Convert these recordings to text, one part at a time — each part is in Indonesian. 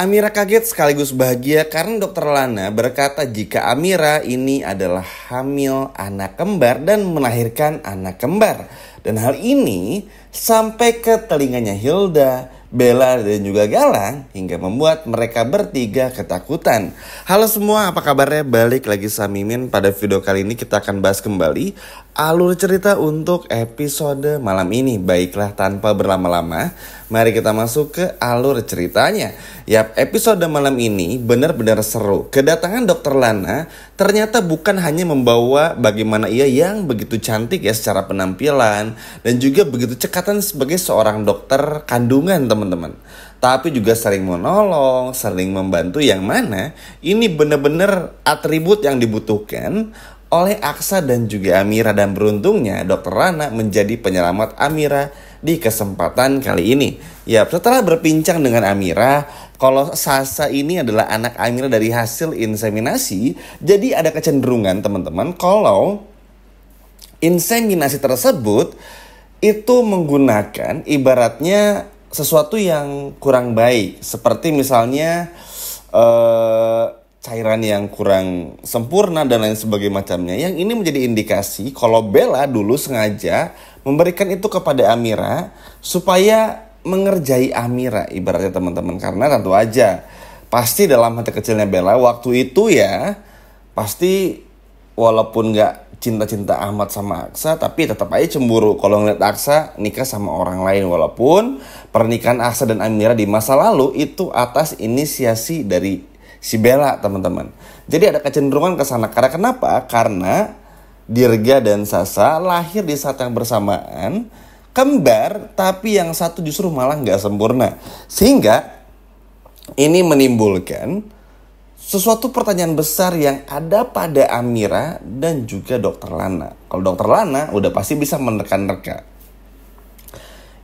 Amira kaget sekaligus bahagia karena dokter Lana berkata jika Amira ini adalah hamil anak kembar dan melahirkan anak kembar. Dan hal ini sampai ke telinganya Hilda, Bella dan juga Galang hingga membuat mereka bertiga ketakutan. Halo semua, apa kabarnya? Balik lagi sama Mimin. Pada video kali ini kita akan bahas kembali alur cerita untuk episode malam ini. Baiklah, tanpa berlama-lama, mari kita masuk ke alur ceritanya. Yap, episode malam ini benar-benar seru. Kedatangan Dokter Lana ternyata bukan hanya membawa bagaimana ia yang begitu cantik ya secara penampilan dan juga begitu cekatan sebagai seorang dokter kandungan, teman-teman. Tapi juga sering menolong, sering membantu, yang mana ini benar-benar atribut yang dibutuhkan oleh Aksa dan juga Amira. Dan beruntungnya Dokter Lana menjadi penyelamat Amira di kesempatan kali ini. Ya, setelah berbincang dengan Amira, kalau Sasa ini adalah anak Amira dari hasil inseminasi, jadi ada kecenderungan teman-teman kalau inseminasi tersebut itu menggunakan ibaratnya sesuatu yang kurang baik. Seperti misalnya cairan yang kurang sempurna dan lain sebagainya macamnya. Yang ini menjadi indikasi kalau Bella dulu sengaja memberikan itu kepada Amira supaya mengerjai Amira ibaratnya, teman-teman. Karena tentu aja pasti dalam hati kecilnya Bella waktu itu ya, pasti walaupun gak cinta-cinta amat sama Aksa, tapi tetap aja cemburu kalau ngeliat Aksa nikah sama orang lain. Walaupun pernikahan Aksa dan Amira di masa lalu itu atas inisiasi dari si Bella, teman-teman. Jadi ada kecenderungan ke sana. Karena kenapa? Karena Dirga dan Sasa lahir di saat yang bersamaan, kembar, tapi yang satu justru malah nggak sempurna. Sehingga ini menimbulkan sesuatu pertanyaan besar yang ada pada Amira dan juga Dokter Lana. Kalau Dokter Lana udah pasti bisa menerka-nerka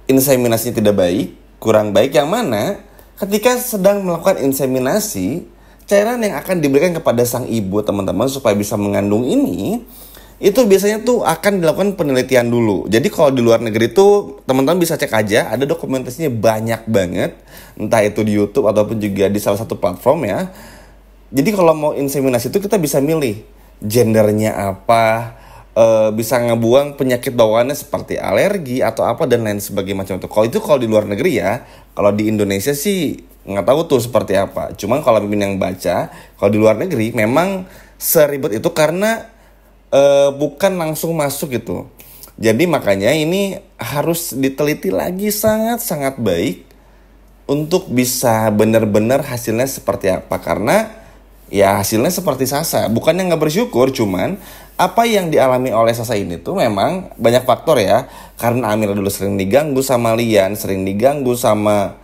inseminasinya tidak baik, kurang baik, yang mana ketika sedang melakukan inseminasi, cairan yang akan diberikan kepada sang ibu, teman-teman, supaya bisa mengandung ini, itu biasanya tuh akan dilakukan penelitian dulu. Jadi kalau di luar negeri tuh teman-teman bisa cek aja, ada dokumentasinya banyak banget, entah itu di YouTube ataupun juga di salah satu platform ya. Jadi kalau mau inseminasi itu kita bisa milih gendernya apa, bisa ngebuang penyakit bawaannya seperti alergi atau apa dan lain sebagainya macam itu. Kalau di luar negeri ya, kalau di Indonesia sih nggak tahu tuh seperti apa. Cuman kalau Mimin yang baca, kalau di luar negeri memang seribet itu karena bukan langsung masuk gitu. Jadi makanya ini harus diteliti lagi sangat-sangat baik untuk bisa benar-benar hasilnya seperti apa. Karena ya hasilnya seperti Sasa. Bukannya nggak bersyukur, cuman apa yang dialami oleh Sasa ini tuh memang banyak faktor ya. Karena Amira dulu sering diganggu sama Lian, sering diganggu sama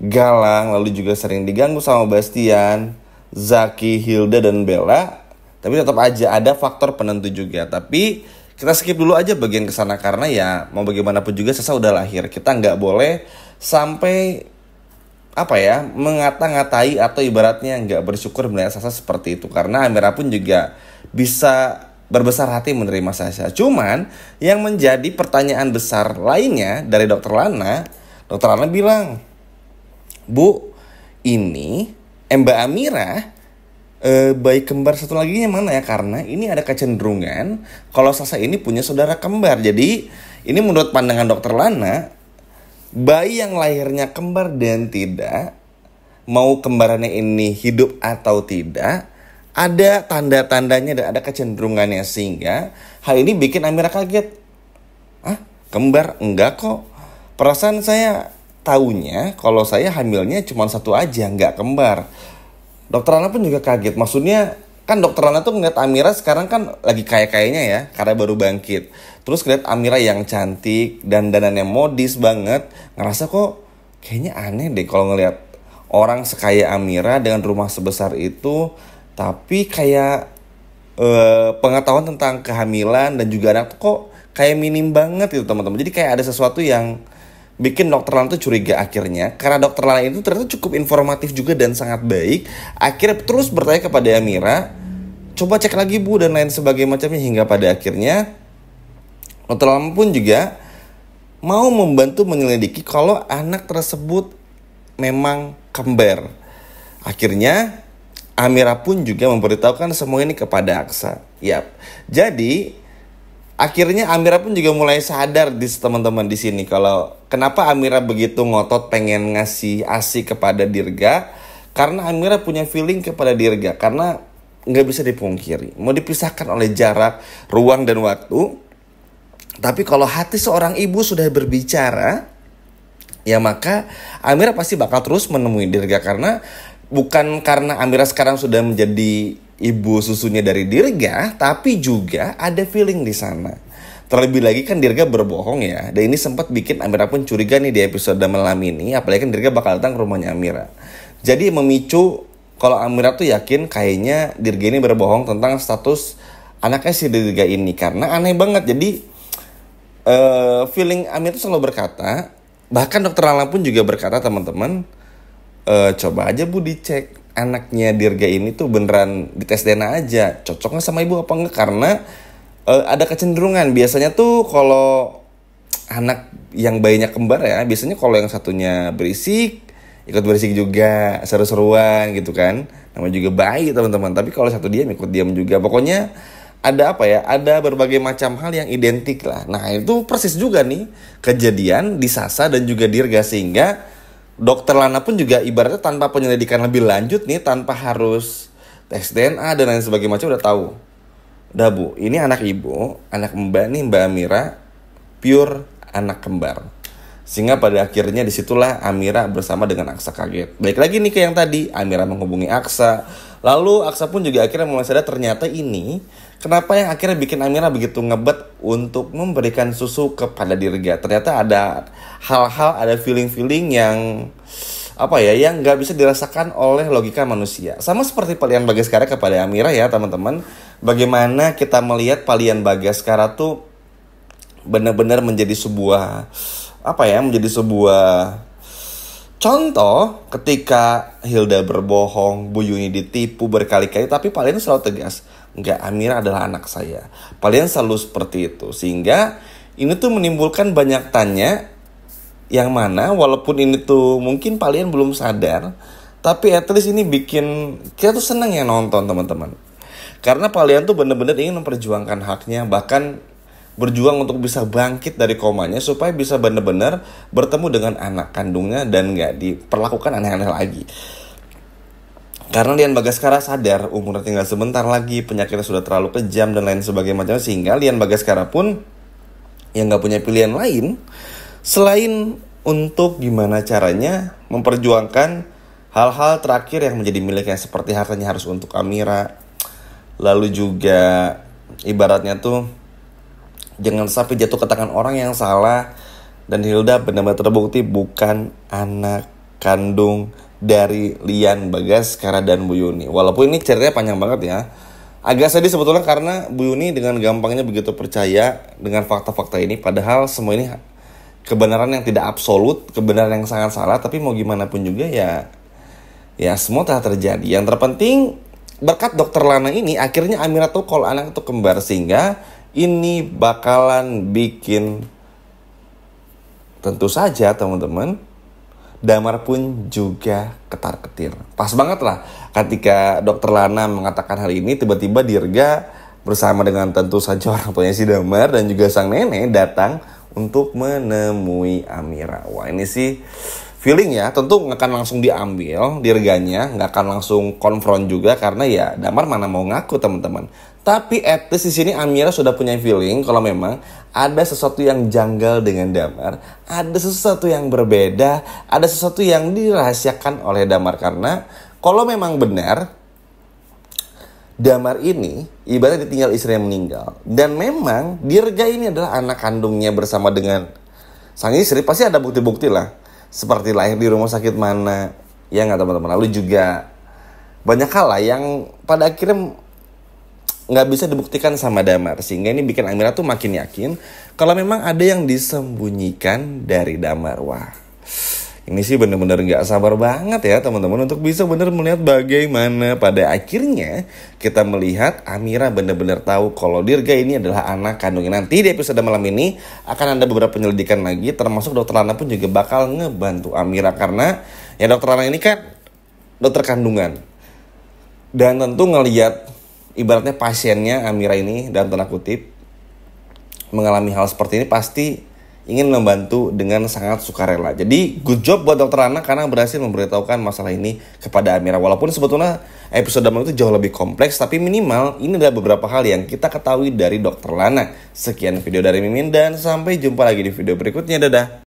Galang, lalu juga sering diganggu sama Bastian, Zaki, Hilda, dan Bella. Tapi tetap aja ada faktor penentu juga. Tapi kita skip dulu aja bagian kesana karena ya mau bagaimanapun juga Sasa udah lahir. Kita nggak boleh sampai mengata-ngatai atau ibaratnya nggak bersyukur melihat Sasa seperti itu. Karena Amira pun juga bisa berbesar hati menerima Sasa. Cuman yang menjadi pertanyaan besar lainnya dari Dokter Lana bilang, Bu, ini Mbak Amira bayi kembar satu lagi yang mana ya? Karena ini ada kecenderungan kalau Sasa ini punya saudara kembar. Jadi ini menurut pandangan Dokter Lana, bayi yang lahirnya kembar dan tidak, mau kembarannya ini hidup atau tidak, ada tanda-tandanya dan ada kecenderungannya. Sehingga hal ini bikin Amira kaget. Kembar? Enggak kok. Perasaan saya taunya kalau saya hamilnya cuma satu aja, nggak kembar. Dokter Lana pun juga kaget. Maksudnya kan Dokter Lana tuh ngeliat Amira sekarang kan lagi kaya-kayanya ya, karena baru bangkit. Terus ngeliat Amira yang cantik dan dandannya modis banget, ngerasa kok kayaknya aneh deh kalau ngeliat orang sekaya Amira dengan rumah sebesar itu, tapi kayak pengetahuan tentang kehamilan dan juga anak tuh kok kayak minim banget gitu, teman-teman. Jadi kayak ada sesuatu yang bikin Dokter Lana tuh curiga akhirnya. Karena Dokter Lana itu ternyata cukup informatif juga dan sangat baik. Akhirnya terus bertanya kepada Amira, coba cek lagi Bu dan lain sebagainya macamnya. Hingga pada akhirnya Dokter Lana pun juga mau membantu menyelidiki kalau anak tersebut memang kembar. Akhirnya Amira pun juga memberitahukan semua ini kepada Aksa. Yap. Jadi akhirnya Amira pun juga mulai sadar di teman-teman di sini kalau kenapa Amira begitu ngotot pengen ngasih ASI kepada Dirga, karena Amira punya feeling kepada Dirga, karena nggak bisa dipungkiri mau dipisahkan oleh jarak, ruang dan waktu. Tapi kalau hati seorang ibu sudah berbicara, ya maka Amira pasti bakal terus menemui Dirga, karena bukan karena Amira sekarang sudah menjadi ibu susunya dari Dirga, tapi juga ada feeling di sana. Terlebih lagi kan Dirga berbohong ya, dan ini sempat bikin Amira pun curiga nih di episode malam ini, apalagi kan Dirga bakal datang ke rumahnya Amira. Jadi memicu kalau Amira tuh yakin kayaknya Dirga ini berbohong tentang status anaknya si Dirga ini, karena aneh banget. Jadi feeling Amira tuh selalu berkata, bahkan dokter Lala pun juga berkata teman-teman, coba aja Bu dicek anaknya Dirga ini tuh beneran dites DNA aja, cocok nggak sama ibu apa enggak, karena ada kecenderungan biasanya tuh kalau anak yang bayinya kembar ya, biasanya kalau yang satunya berisik ikut berisik juga, seru-seruan gitu kan, namanya juga bayi teman-teman. Tapi kalau satu diam ikut diam juga, pokoknya ada apa ya, ada berbagai macam hal yang identik lah. Nah itu persis juga nih kejadian di Sasa dan juga Dirga, sehingga Dokter Lana pun juga ibaratnya tanpa penyelidikan lebih lanjut nih, tanpa harus tes DNA dan lain sebagainya macam udah tahu. Udah Bu, ini anak ibu, anak Mbak nih, Mbak Amira, pure anak kembar. Sehingga pada akhirnya disitulah Amira bersama dengan Aksa kaget. Baik lagi nih ke yang tadi, Amira menghubungi Aksa. Lalu Aksa pun juga akhirnya mulai sadar ternyata ini kenapa yang akhirnya bikin Amira begitu ngebet untuk memberikan susu kepada Dirga. Ternyata ada hal-hal, ada feeling-feeling yang apa ya, yang nggak bisa dirasakan oleh logika manusia. Sama seperti Palian Bagaskara kepada Amira ya teman-teman. Bagaimana kita melihat Palian Bagaskara tuh benar-benar menjadi sebuah apa ya, menjadi sebuah contoh ketika Hilda berbohong, Bu Yuni ditipu berkali-kali, tapi Palian selalu tegas, enggak, Amira adalah anak saya. Palian selalu seperti itu, sehingga ini tuh menimbulkan banyak tanya, yang mana walaupun ini tuh mungkin Palian belum sadar, tapi at least ini bikin kita tuh senang ya nonton teman-teman. Karena Palian tuh benar-benar ingin memperjuangkan haknya, bahkan berjuang untuk bisa bangkit dari komanya supaya bisa benar-benar bertemu dengan anak kandungnya dan gak diperlakukan aneh-aneh lagi. Karena Lian Bagaskara sadar umurnya tinggal sebentar lagi, penyakitnya sudah terlalu kejam dan lain sebagainya macam, sehingga Lian Bagaskara pun yang gak punya pilihan lain selain untuk gimana caranya memperjuangkan hal-hal terakhir yang menjadi miliknya, seperti hartanya harus untuk Amira. Lalu juga ibaratnya tuh jangan sampai jatuh ke tangan orang yang salah. Dan Hilda benar-benar terbukti bukan anak kandung dari Lian Bagaskara dan Bu Yuni. Walaupun ini ceritanya panjang banget ya. Agak sedih sebetulnya karena Bu Yuni dengan gampangnya begitu percaya dengan fakta-fakta ini. Padahal semua ini kebenaran yang tidak absolut, kebenaran yang sangat salah. Tapi mau gimana pun juga ya semua telah terjadi. Yang terpenting berkat Dokter Lana ini akhirnya Amira tahu kalau anak itu kembar, sehingga ini bakalan bikin tentu saja teman-teman Damar pun juga ketar-ketir. Pas banget lah ketika Dokter Lana mengatakan hal ini, tiba-tiba Dirga bersama dengan tentu saja orang tuanya si Damar dan juga sang nenek datang untuk menemui Amira. Wah ini sih feeling ya, tentu nggak akan langsung diambil Dirganya, nggak akan langsung konfront juga karena ya Damar mana mau ngaku teman-teman. Tapi at least di sini Amira sudah punya feeling kalau memang ada sesuatu yang janggal dengan Damar, ada sesuatu yang berbeda, ada sesuatu yang dirahasiakan oleh Damar. Karena kalau memang benar Damar ini ibaratnya ditinggal istri yang meninggal, dan memang Dirga ini adalah anak kandungnya bersama dengan sang istri, pasti ada bukti-bukti lah, seperti lahir di rumah sakit mana, ya nggak teman-teman. Lalu juga banyak hal lah yang pada akhirnya nggak bisa dibuktikan sama Damar, sehingga ini bikin Amira tuh makin yakin kalau memang ada yang disembunyikan dari Damar. Wah, ini sih benar-benar nggak sabar banget ya teman-teman untuk bisa benar melihat bagaimana pada akhirnya kita melihat Amira benar-benar tahu kalau Dirga ini adalah anak kandungnya. Nanti di episode malam ini akan ada beberapa penyelidikan lagi, termasuk Dokter Lana pun juga bakal ngebantu Amira, karena ya Dokter Lana ini kan dokter kandungan. Dan tentu ngelihat ibaratnya pasiennya Amira ini dalam tanda kutip mengalami hal seperti ini, pasti ingin membantu dengan sangat sukarela. Jadi good job buat dokter Lana karena berhasil memberitahukan masalah ini kepada Amira. Walaupun sebetulnya episode Damai itu jauh lebih kompleks, tapi minimal ini adalah beberapa hal yang kita ketahui dari dokter Lana. Sekian video dari Mimin dan sampai jumpa lagi di video berikutnya. Dadah.